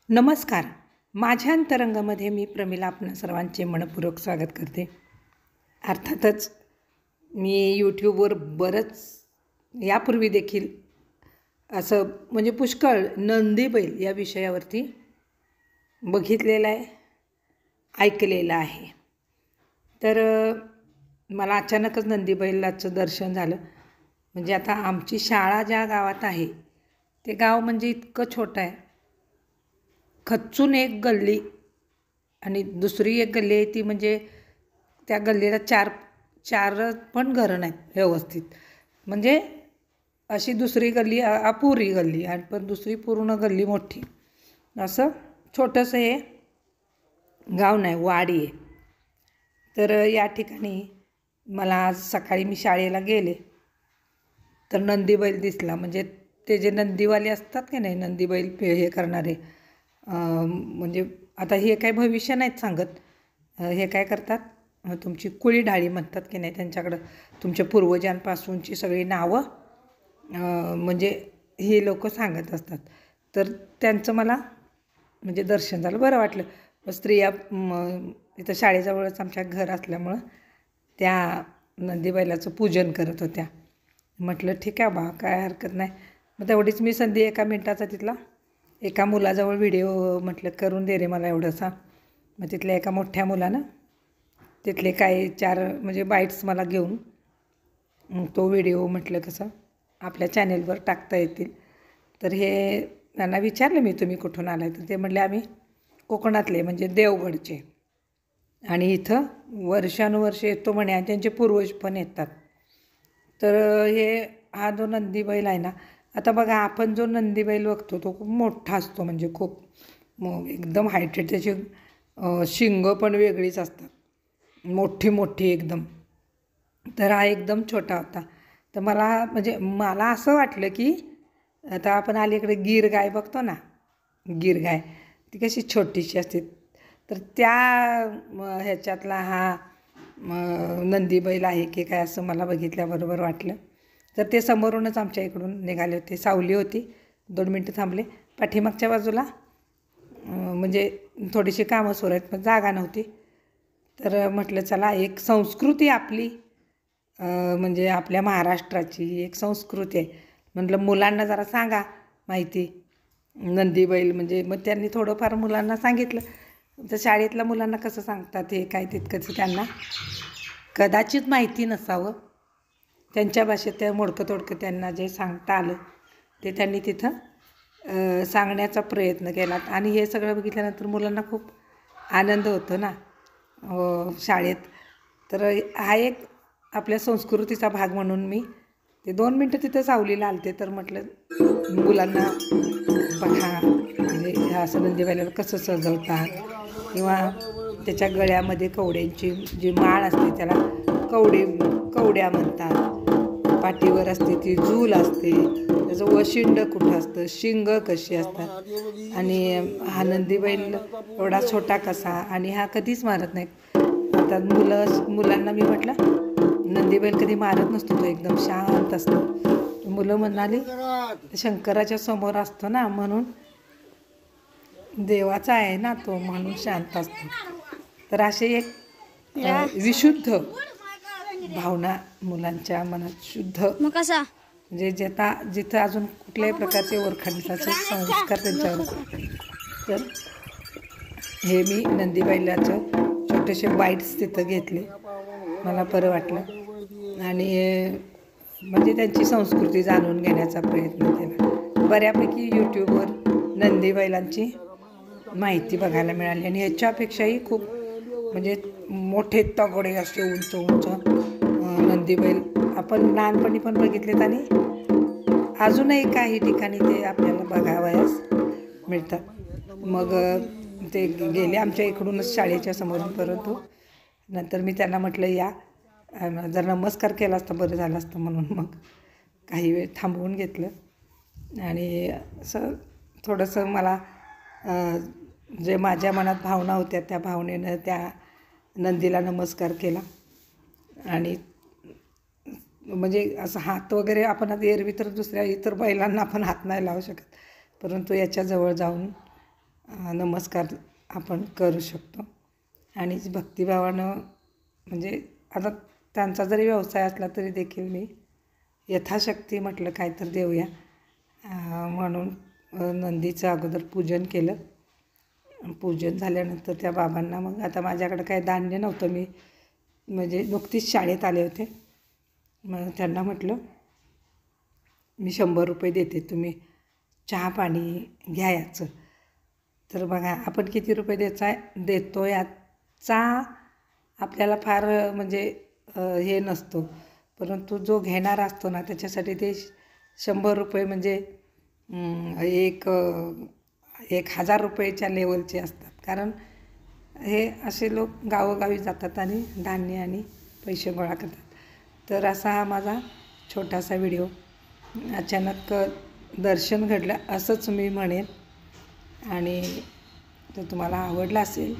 नमस्कार. माझ्या अंतरंगामध्ये मी प्रमिला आपणा सर्वांचे मनपूर्वक स्वागत करते. अर्थातच मी यूट्यूबवर बरंच यापूर्वी देखील असं म्हणजे पुष्कळ नंदी बैल या विषयावरती बघितलेलं आहे, ऐकलेलं आहे. तर मला अचानकच नंदी बैलाचं दर्शन झालं. म्हणजे आता आमची शाळा ज्या गावात आहे ते गाव म्हणजे इतकं छोटं आहे. खचून एक गल्ली आणि दुसरी एक गल्ली आहे, ती म्हणजे त्या गल्लीला चार पण घरं नाहीत व्यवस्थित. म्हणजे अशी दुसरी गल्ली अपुरी गल्ली आणि पण दुसरी पूर्ण गल्ली मोठी. असं छोटंसं हे गाव नाही, वाडी आहे. तर या ठिकाणी मला आज सकाळी मी शाळेला गेले तर नंदी बैल दिसला. म्हणजे ते जे नंदीवाले असतात की नाही, नंदी बैल हे करणारे, म्हणजे आता हे काय भविष्य नाहीत सांगत. हे काय करतात, तुमची कुळी ढाळी म्हणतात की नाही, त्यांच्याकडं तुमच्या पूर्वजांपासूनची सगळी नावं म्हणजे हे लोक सांगत असतात. तर त्यांचं मला म्हणजे दर्शन झालं, बरं वाटलं. स्त्रिया इथं शाळेजवळच आमच्या घर असल्यामुळं त्या नंदीबैलाचं पूजन करत होत्या. म्हटलं ठीक आहे बा, काय हरकत नाही. मग तेवढीच मी संधी एका मिनटाचा तिथला एका मुलाजवळ व्हिडिओ म्हटलं करून दे रे मला एवढंसा. मग तिथल्या एका मोठ्या मुलानं तिथले काही 4 म्हणजे बाईट्स मला घेऊन तो व्हिडिओ म्हटलं कसं आपल्या चॅनेलवर टाकता येतील. तर हे त्यांना विचारलं मी, तुम्ही कुठून आलाय? तर ते म्हटले आम्ही कोकणातले म्हणजे देवगडचे, आणि इथं वर्षानुवर्ष येतो म्हणे, आणि त्यांचे पूर्वज पण येतात. तर हा जो नंदी बैल आहे ना, आता बघा आपण जो नंदी बैल बघतो तो खूप मोठा असतो, म्हणजे खूप एकदम हायटेड. त्याची शिंगं पण वेगळीच असतात, मोठी मोठी एकदम. तर हा एकदम छोटा होता. तर मला असं वाटलं की आता आपण अलीकडे गीर गाय बघतो ना, गीर गाय ती कशी छोटीशी असते, तर त्या ह्याच्यातला हा नंदी बैल आहे की काय असं मला बघितल्याबरोबर वाटलं. तर ते समोरूनच आमच्या इकडून निघाले होते. सावली होती, 2 मिनटं थांबले. पाठीमागच्या बाजूला म्हणजे थोडीशी कामं सुरू आहेत, पण जागा नव्हती. तर म्हटलं चला, एक संस्कृती आपली म्हणजे आपल्या महाराष्ट्राची एक संस्कृती आहे. म्हटलं मुलांना जरा सांगा माहिती नंदी बैल म्हणजे. मग त्यांनी थोडंफार मुलांना सांगितलं. तर शाळेतल्या मुलांना कसं सांगतात हे काय तितकंच त्यांना कदाचित माहिती नसावं. त्यांच्या भाषेत त्या मोडकं तोडकं त्यांना जे सांगता आलं ते त्यांनी तिथं सांगण्याचा प्रयत्न केला. आणि हे सगळं बघितल्यानंतर मुलांना खूप आनंद होतो ना शाळेत. तर हा एक आपल्या संस्कृतीचा भाग म्हणून मी ते 2 मिनटं तिथं सावलीला आलते. तर म्हटलं मुलांना बघा म्हणजे ह्या असं नंदी बैलाला कसं सजवतात, किंवा त्याच्या गळ्यामध्ये कवड्यांची जी माळ असते त्याला कवड्या म्हणतात. पाठीवर असते ती झूल असते, त्याचं वशिंड कुठं असतं, शिंग कशी असतात, आणि हा नंदी बैल एवढा छोटा कसा, आणि हा कधीच मारत नाही. आता मुलांना मी म्हटलं नंदी बैल कधी मारत नसतो, तो एकदम शांत असतो. मुलं म्हणाली शंकराच्या समोर असतो ना, म्हणून देवाचा आहे ना तो, म्हणून शांत असतो. तर असे एक विशुद्ध भावना मुलांच्या मनात शुद्ध, म्हणजे जिथं अजून कुठल्याही प्रकारचे ओरखडण्याचे संस्कार त्यांच्यावर. तर हे मी नंदी बैलाचं छोटेसे बाईट्स तिथं घेतले, मला बरं वाटलं. आणि म्हणजे त्यांची संस्कृती जाणून घेण्याचा प्रयत्न केला. बऱ्यापैकी यूट्यूबवर नंदी बैलांची माहिती बघायला मिळाली. आणि ह्याच्यापेक्षाही खूप म्हणजे मोठे तगडे असे उंच उंच नंदी बैल आपण लहानपणी पण बघितलेत, आणि अजूनही काही ठिकाणी ते आपल्याला बघावयास मिळतात. मग ते गेले आमच्या इकडूनच शाळेच्या समोरून. परंतु नंतर मी त्यांना म्हटलं या, जर नमस्कार केला असता बरं झालं असतं, म्हणून मग काही वेळ थांबवून घेतलं. आणि असं थोडंसं मला जे माझ्या मनात भावना होत्या त्या भावनेनं त्या नंदीला नमस्कार केला. आणि म्हणजे असं हात वगैरे आपण एरवी तर दुसऱ्या इतर बैलांना आपण हात नाही लावू शकत, परंतु याच्याजवळ जाऊन नमस्कार आपण करू शकतो. आणि भक्तिभावानं म्हणजे आता त्यांचा जरी व्यवसाय असला तरी देखील मी यथाशक्ती म्हटलं काय तर देऊया म्हणून नंदीचं अगोदर पूजन केलं. पूजन झाल्यानंतर त्या बाबांना मग आता माझ्याकडं काही धान्य नव्हतं, मी म्हणजे नुकतीच शाळेत आले होते. मग त्यांना म्हटलं मी 100 रुपये देते, तुम्ही चहा पाणी घ्या याचं. तर बघा आपण किती रुपये देतो याचा आपल्याला फार म्हणजे हे नसतो, परंतु जो घेणारा असतो ना त्याच्यासाठी ते 100 रुपये म्हणजे एक 1000 रुपयेच्या लेवलचे असतात. कारण हे असे लोक गावोगावी जातात आणि धान्य आणि पैसे गोळा करतात. तर असा हा माझा छोटासा व्हिडिओ, अचानक दर्शन घडलं असंच मी म्हणेन. आणि जर तुम्हाला आवडला असेल